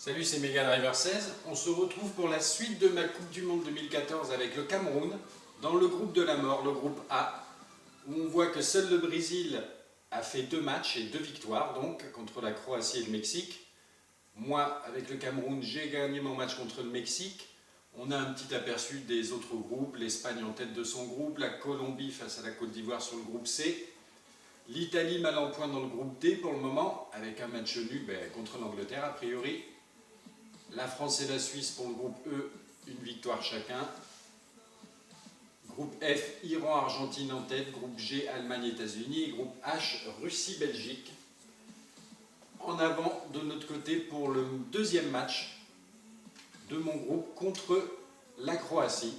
Salut, c'est Mega Driver 16. On se retrouve pour la suite de ma Coupe du Monde 2014 avec le Cameroun, dans le groupe de la mort, le groupe A, où on voit que seul le Brésil a fait 2 matchs et 2 victoires, donc contre la Croatie et le Mexique. Moi, avec le Cameroun, j'ai gagné mon match contre le Mexique. On a un petit aperçu des autres groupes, l'Espagne en tête de son groupe, la Colombie face à la Côte d'Ivoire sur le groupe C, l'Italie mal en point dans le groupe D pour le moment, avec un match nul contre l'Angleterre a priori. La France et la Suisse pour le groupe E, une victoire chacun. Groupe F, Iran, Argentine en tête. Groupe G, Allemagne, États-Unis. Groupe H, Russie, Belgique. En avant de notre côté pour le deuxième match de mon groupe contre la Croatie.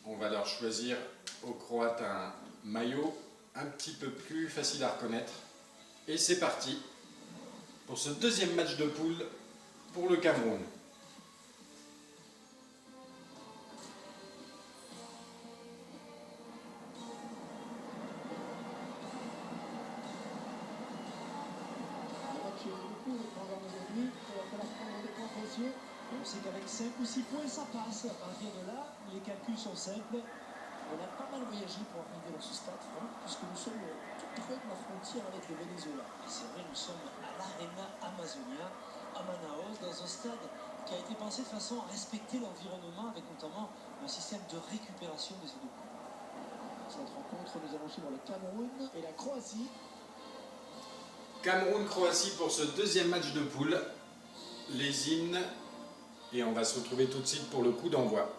On va leur choisir aux Croates un maillot un petit peu plus facile à reconnaître. Et c'est parti pour ce deuxième match de poule pour le Cameroun. On sait qu'avec 5 ou 6 points ça passe. À partir de là, les calculs sont simples. On a pas mal voyagé pour arriver dans ce stade, puisque nous sommes tout près de la frontière avec le Venezuela. Et c'est vrai, nous sommes à l'Arena Amazonia, à Manaus, dans un stade qui a été pensé de façon à respecter l'environnement, avec notamment un système de récupération des eaux de pluie. Cette rencontre, nous allons suivre le Cameroun et la Croatie. Cameroun-Croatie pour ce deuxième match de poule. Les hymnes. Et on va se retrouver tout de suite pour le coup d'envoi.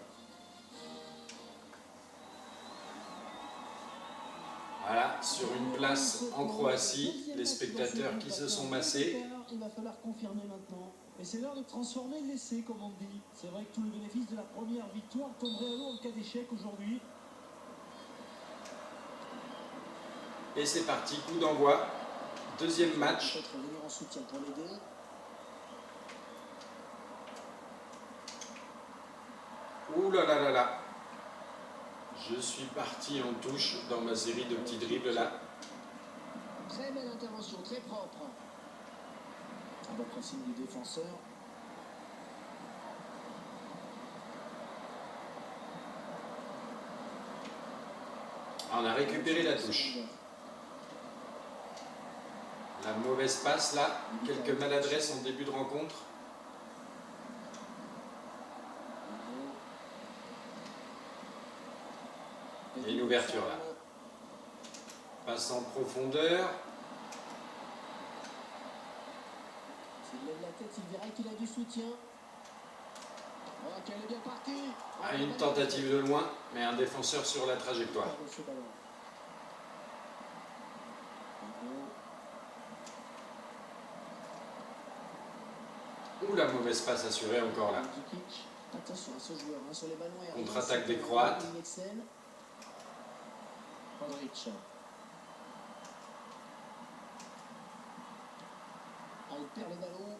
Voilà, sur une place en Croatie, les spectateurs qui se sont massés. Il va falloir confirmer maintenant. Et c'est l'heure de transformer l'essai, comme on dit. C'est vrai que tout le bénéfice de la première victoire tomberait à l'eau en cas d'échec aujourd'hui. Et c'est parti, coup d'envoi. Deuxième match. Peut-être venir en soutien pour l'aider. Ouh là là là là. Je suis parti en touche dans ma série de petits dribbles là. Très belle intervention, très propre. Un bon pressing du défenseur. On a récupéré la touche. La mauvaise passe là, quelques maladresses en début de rencontre. Et une ouverture là. Passe en profondeur. S'il lève la tête, il verra qu'il a du soutien. Oh, qu'elle est bien partie. Ah, une tentative de loin, mais un défenseur sur la trajectoire. Ouh, la mauvaise passe assurée encore là. Attention à ce joueur, sur les ballons aériens. Contre-attaque des Croates. Modric. Il perd le ballon.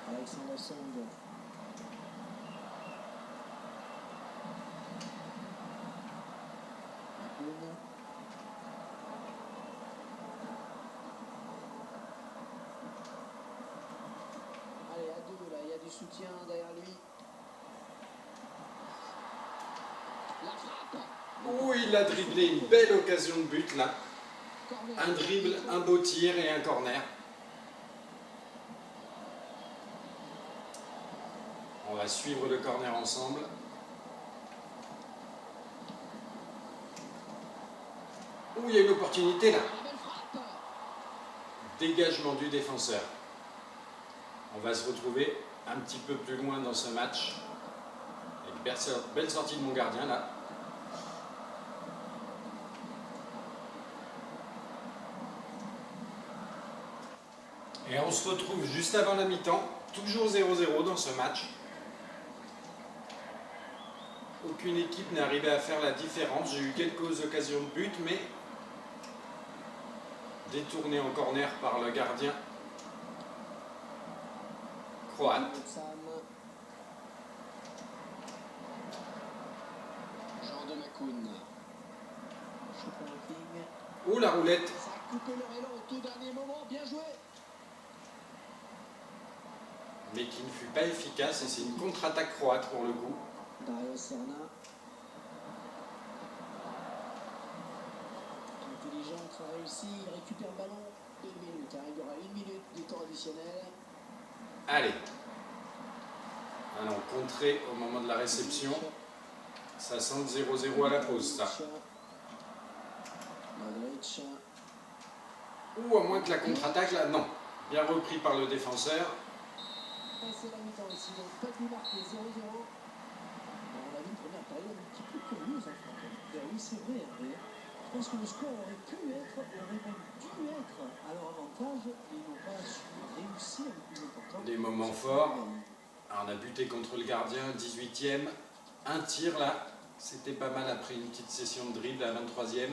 Alexander Song. Allez, à deux, là, il y a du soutien derrière lui. La frappe. Ouh, il a dribblé une belle occasion de but là. Un dribble, un beau tir et un corner. On va suivre le corner ensemble. Ouh, il y a une opportunité là. Dégagement du défenseur. On va se retrouver un petit peu plus loin dans ce match. Avec belle sortie de mon gardien là. Et on se retrouve juste avant la mi-temps, toujours 0-0 dans ce match. Aucune équipe n'est arrivée à faire la différence. J'ai eu quelques occasions de but, mais détourné en corner par le gardien croate. Jean de Makoun. Choupo-Moting. Oh, la roulette. Ça a coupé leur élan au tout dernier moment. Bien joué. Mais qui ne fut pas efficace. Et c'est une contre-attaque croate pour le coup. Dario Serna. Intelligente, réussi. Il récupère le ballon. 1 minute. Il y aura 1 minute du temps additionnel. Allez. Allons, contré au moment de la réception. Ça sent le 0-0 à la pause, ça. Modric. Ou à moins que la contre-attaque, là, non. Bien repris par le défenseur. Et c'est la mi-temps ici, donc pas de but marqué, 0-0. On a vu une première période un petit peu curieuse en France. Oui, c'est vrai, Hervé. Je pense que le score aurait pu être, aurait même dû être à leur avantage, mais ils n'ont pas su réussir le plus important. Des moments forts. Alors, on a buté contre le gardien, 18e. Un tir là, c'était pas mal après une petite session de dribble à 23e.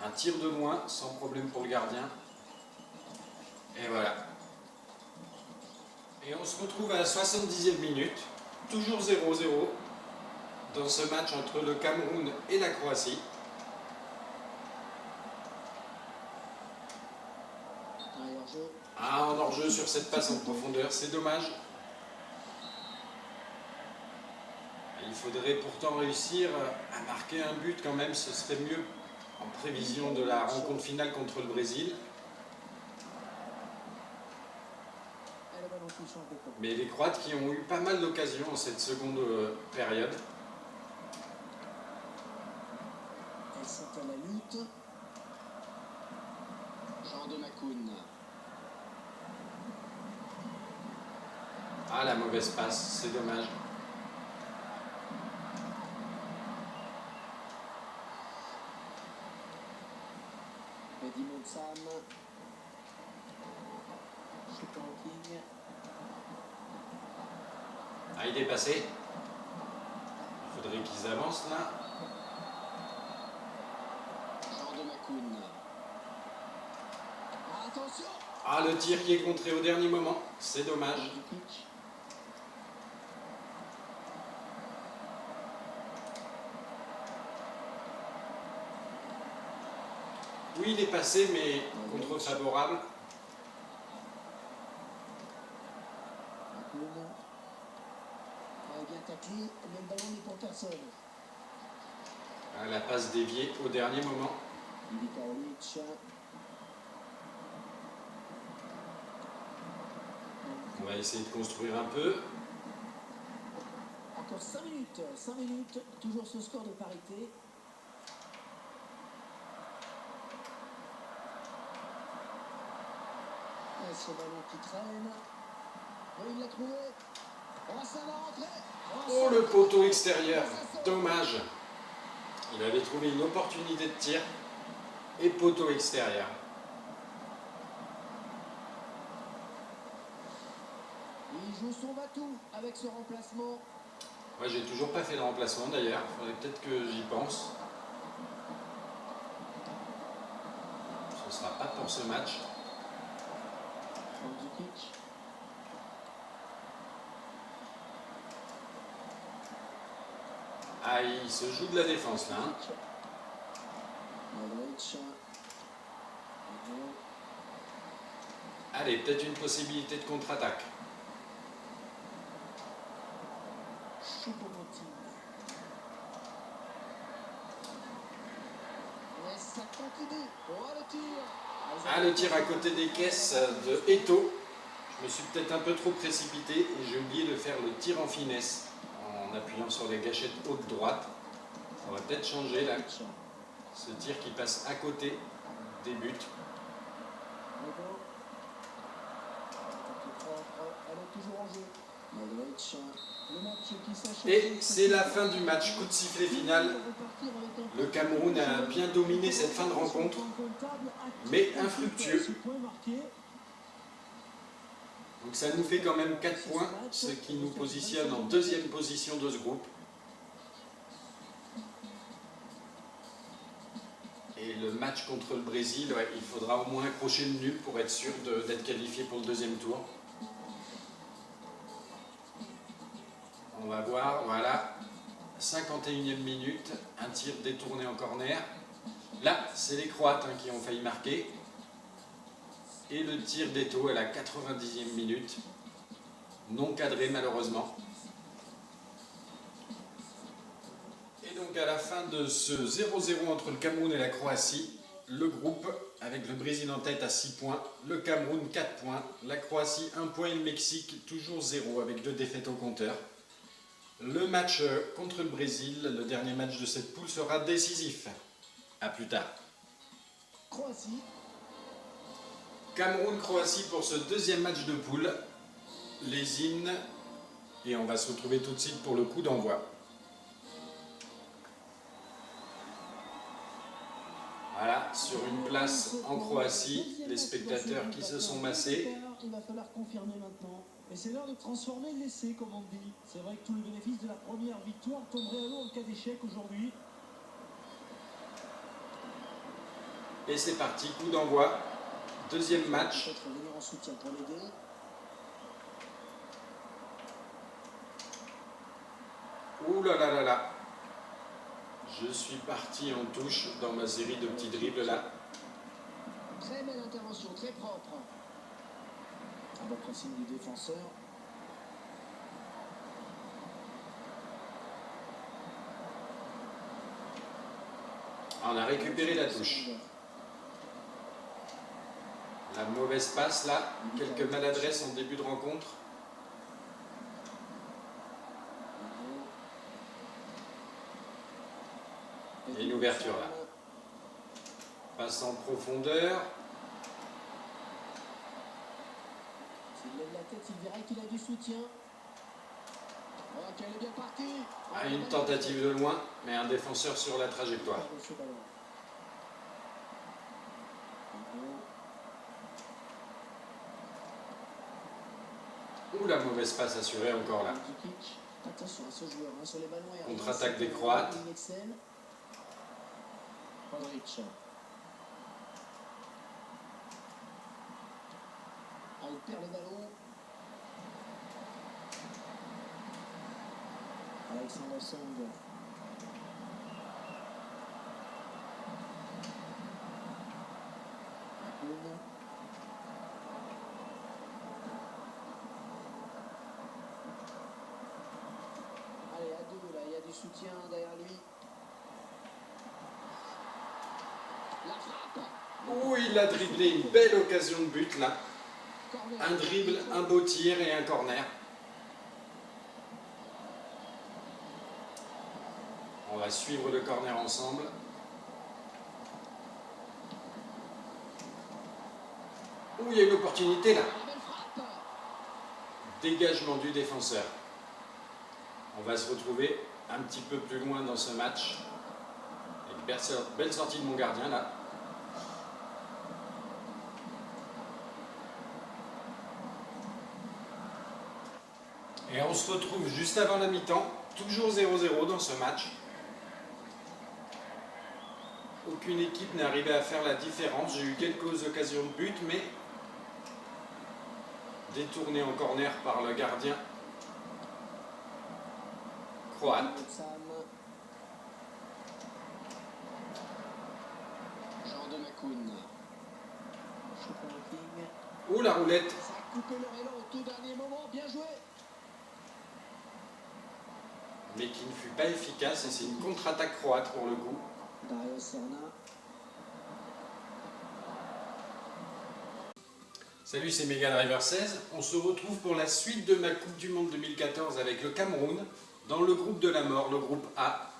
Un tir de moins, sans problème pour le gardien. Et voilà. Et on se retrouve à la 70e minute, toujours 0-0, dans ce match entre le Cameroun et la Croatie. Ah, en hors-jeu sur cette passe en profondeur, c'est dommage. Il faudrait pourtant réussir à marquer un but quand même, ce serait mieux en prévision de la rencontre finale contre le Brésil. Mais les Croates qui ont eu pas mal d'occasions en cette seconde période. Et c'est à la lutte. Jean de Makoun. Ah, la mauvaise passe, c'est dommage. Mehdi Moussam. Choupo-Moting. Ah, il est passé. Il faudrait qu'ils avancent là. Jean de Makoun. Attention. Ah, le tir qui est contré au dernier moment, c'est dommage. Oui, il est passé, mais contre favorable. Makoun. Bien taclé, mais le ballon n'est pour personne. Ah, la passe déviée au dernier moment. Ivica Olic. On va essayer de construire un peu. Encore 5 minutes, toujours ce score de parité. Et ce ballon qui traîne. Et il l'a trouvé. Oh, ça va rentrer. Oh, le poteau extérieur, dommage. Il avait trouvé une opportunité de tir et poteau extérieur. Il joue son va-tout avec ce remplacement. Moi, j'ai toujours pas fait le remplacement d'ailleurs. Il faudrait peut-être que j'y pense. Ce sera pas pour ce match. Mandzukic. Ah, il se joue de la défense là. Hein. Modric. Allez, peut-être une possibilité de contre-attaque. Choupo-Moting. Et ça continue. Oh, le tir. Ah, le tir à côté des caisses de Eto'o. Je me suis peut-être un peu trop précipité et j'ai oublié de faire le tir en finesse en appuyant sur les gâchettes haute droite. Ça va peut-être changer là. Ce tir qui passe à côté des buts. Et c'est la fin du match, coup de sifflet final. Le Cameroun a bien dominé cette fin de rencontre, mais infructueux. Donc ça nous fait quand même 4 points, ce qui nous positionne en deuxième position de ce groupe. Et le match contre le Brésil, ouais, il faudra au moins accrocher le nul pour être sûr d'être qualifié pour le deuxième tour. On va voir, voilà, 51e minute, un tir détourné en corner. Là, c'est les Croates qui ont failli marquer. Et le tir d'Eto à la 90e minute, non cadré malheureusement. Et donc à la fin de ce 0-0 entre le Cameroun et la Croatie, le groupe avec le Brésil en tête à 6 points, le Cameroun 4 points, la Croatie 1 point et le Mexique toujours 0 avec 2 défaites au compteur. Le match contre le Brésil, le dernier match de cette poule, sera décisif. A plus tard. Croatie. Cameroun-Croatie pour ce deuxième match de poule. Les hymnes. Et on va se retrouver tout de suite pour le coup d'envoi. Voilà, sur une place en Croatie, les spectateurs qui se sont massés. Il va falloir confirmer maintenant. Et c'est l'heure de transformer l'essai, comme on dit. C'est vrai que tout le bénéfice de la première victoire tomberait à l'eau en cas d'échec aujourd'hui. Et c'est parti, coup d'envoi. Deuxième match. Peut-être venir en soutien pour l'aider. Ouh là là là là. Je suis parti en touche dans ma série de petits dribbles là. Très belle intervention, très propre. Un bon pressing du défenseur. On a récupéré la touche. La mauvaise passe là, quelques maladresses en début de rencontre. Et une ouverture là. Passe en profondeur. S'il lève la tête, il verra qu'il a du soutien. Oh, qu'elle est bien partie. À une tentative de loin, mais un défenseur sur la trajectoire. Ouh, la mauvaise passe assurée encore là. Attention à ce joueur, sur les ballons aériens. Contre-attaque des Croates. Modric. Ah, il perd le ballon. Alexander Song. Allez, à deux, là, il y a du soutien derrière lui. La frappe. Ouh, il a dribblé une belle occasion de but là. Un dribble, un beau tir et un corner. On va suivre le corner ensemble. Ouh, il y a une opportunité là. Dégagement du défenseur. On va se retrouver un petit peu plus loin dans ce match. Avec belle sortie de mon gardien là. Et on se retrouve juste avant la mi-temps. Toujours 0-0 dans ce match. Aucune équipe n'est arrivée à faire la différence. J'ai eu quelques occasions de but, mais détourné en corner par le gardien croate. Jean de Macoun. Ouh, la roulette. Ça a coupé leur élan au tout dernier moment. Bien joué. Mais qui ne fut pas efficace, et c'est une contre-attaque croate pour le coup. Dario Serna. Salut, c'est Mega Driver 16. On se retrouve pour la suite de ma Coupe du Monde 2014 avec le Cameroun, dans le groupe de la mort, le groupe A,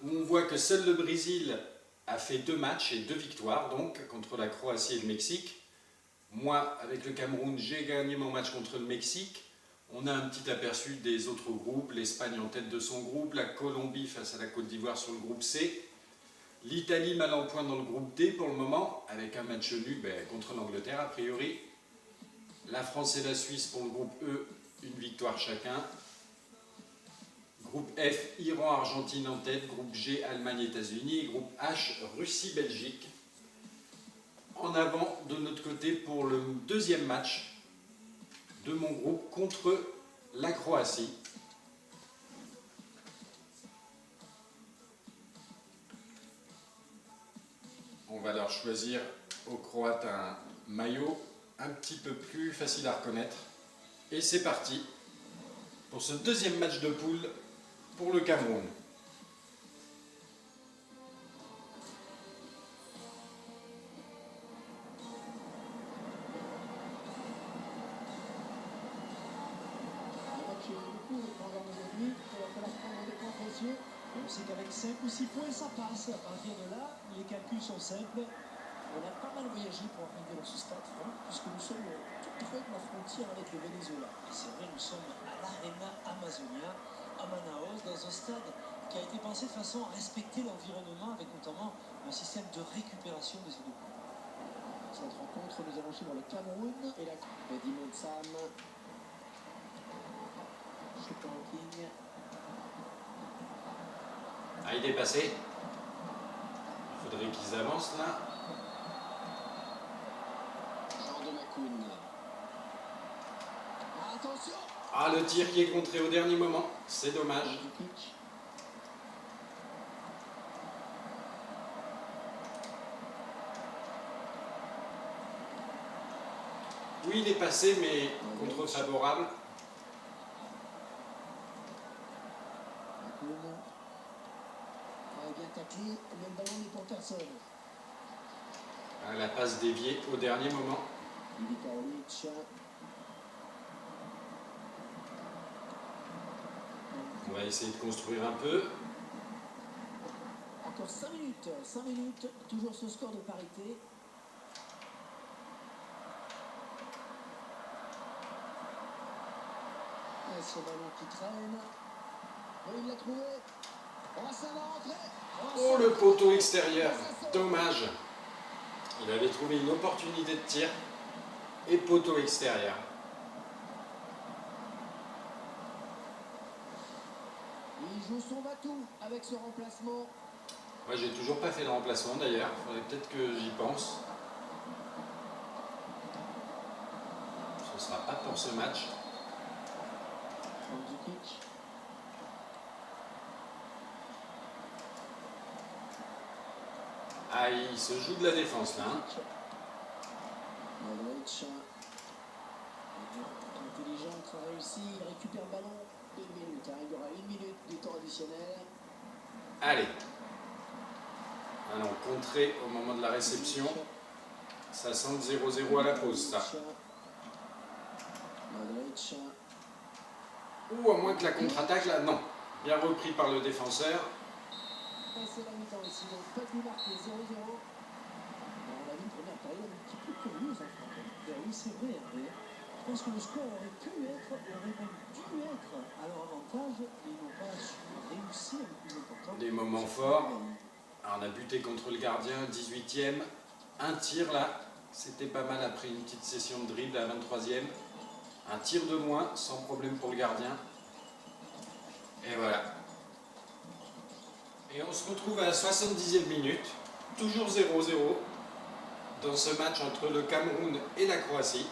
où on voit que seul le Brésil a fait 2 matchs et 2 victoires, donc contre la Croatie et le Mexique. Moi, avec le Cameroun, j'ai gagné mon match contre le Mexique. On a un petit aperçu des autres groupes, l'Espagne en tête de son groupe, la Colombie face à la Côte d'Ivoire sur le groupe C, l'Italie mal en point dans le groupe D pour le moment, avec un match nul contre l'Angleterre a priori, la France et la Suisse pour le groupe E, une victoire chacun, groupe F, Iran, Argentine en tête, groupe G, Allemagne, États-Unis, groupe H, Russie, Belgique. En avant de notre côté pour le deuxième match de mon groupe contre la Croatie. On va leur choisir aux Croates un maillot un petit peu plus facile à reconnaître. Et c'est parti pour ce deuxième match de poule pour le Cameroun. On sait qu'avec 5 ou 6 points, ça passe. À partir de là, les calculs sont simples. On a pas mal voyagé pour arriver dans ce stade, puisque nous sommes tout près de la frontière avec le Venezuela. Et c'est vrai, nous sommes à l'Arena Amazonia, à Manaus, dans un stade qui a été pensé de façon à respecter l'environnement, avec notamment un système de récupération des eaux de pluie. Cette rencontre, nous allons suivre le Cameroun et la Edimon Sam. King. Ah, il est passé. Il faudrait qu'ils avancent là. Jean de Macoun. Attention. Ah, le tir qui est contré au dernier moment. C'est dommage. Oui, il est passé, mais contre favorable. Bien taclé, mais le ballon n'est pour personne. La passe déviée au dernier moment. On va essayer de construire un peu. Encore 5 minutes, toujours ce score de parité. Et ce ballon qui traîne. Et il l'a trouvé. Oh, ça va rentrer. Oh, le poteau extérieur. Dommage. Il avait trouvé une opportunité de tir. Et poteau extérieur. Il joue son batou avec ce remplacement. Moi, j'ai toujours pas fait de remplacement d'ailleurs. Il faudrait peut-être que j'y pense. Ce sera pas pour ce match. Ah, il se joue de la défense là. Intelligente, réussi, il récupère le ballon. 1 minute, il y aura 1 minute de temps additionnel. Allez. Alors, contré au moment de la réception. Ça sent 0-0 à la pause, ça. Ou à moins que la contre-attaque, là, non. Bien repris par le défenseur. Et c'est la mi-temps ici, donc pas de marqué 0-0. On a vu une première période un petit peu curieuse en France. Oui, c'est vrai, je pense que le score aurait pu être, aurait même dû être à leur avantage, mais ils n'ont pas su réussir le plus important. Des moments forts. Alors, on a buté contre le gardien, 18e. Un tir là, c'était pas mal après une petite session de dribble à 23e. Un tir de moins, sans problème pour le gardien. Et voilà. Et on se retrouve à la 70e minute, toujours 0-0, dans ce match entre le Cameroun et la Croatie.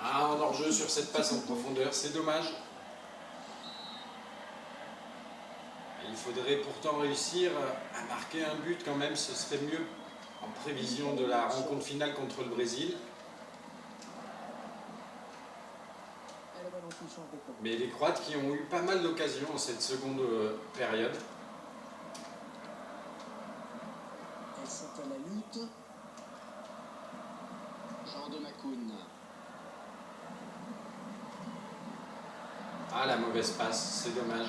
Ah, en hors-jeu sur cette passe en profondeur, c'est dommage. Il faudrait pourtant réussir à marquer un but quand même, ce serait mieux en prévision de la rencontre finale contre le Brésil. Mais les Croates qui ont eu pas mal d'occasions en cette seconde période. Et c'est à la lutte. Jean de Macoun. Ah, la mauvaise passe, c'est dommage.